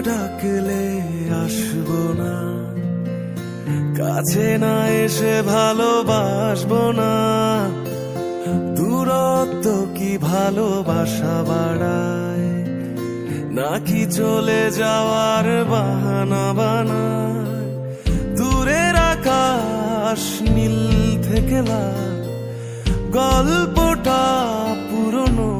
ডাকলে আসবো না, কাছে না এসে ভালোবাসবো না। দূরত্ব কি ভালোবাসা বাড়ায়, নাকি চলে যাওয়ার বাহানা বানায়? দূরের আকাশ নীল থেকে লাল, গল্পটা পুরনো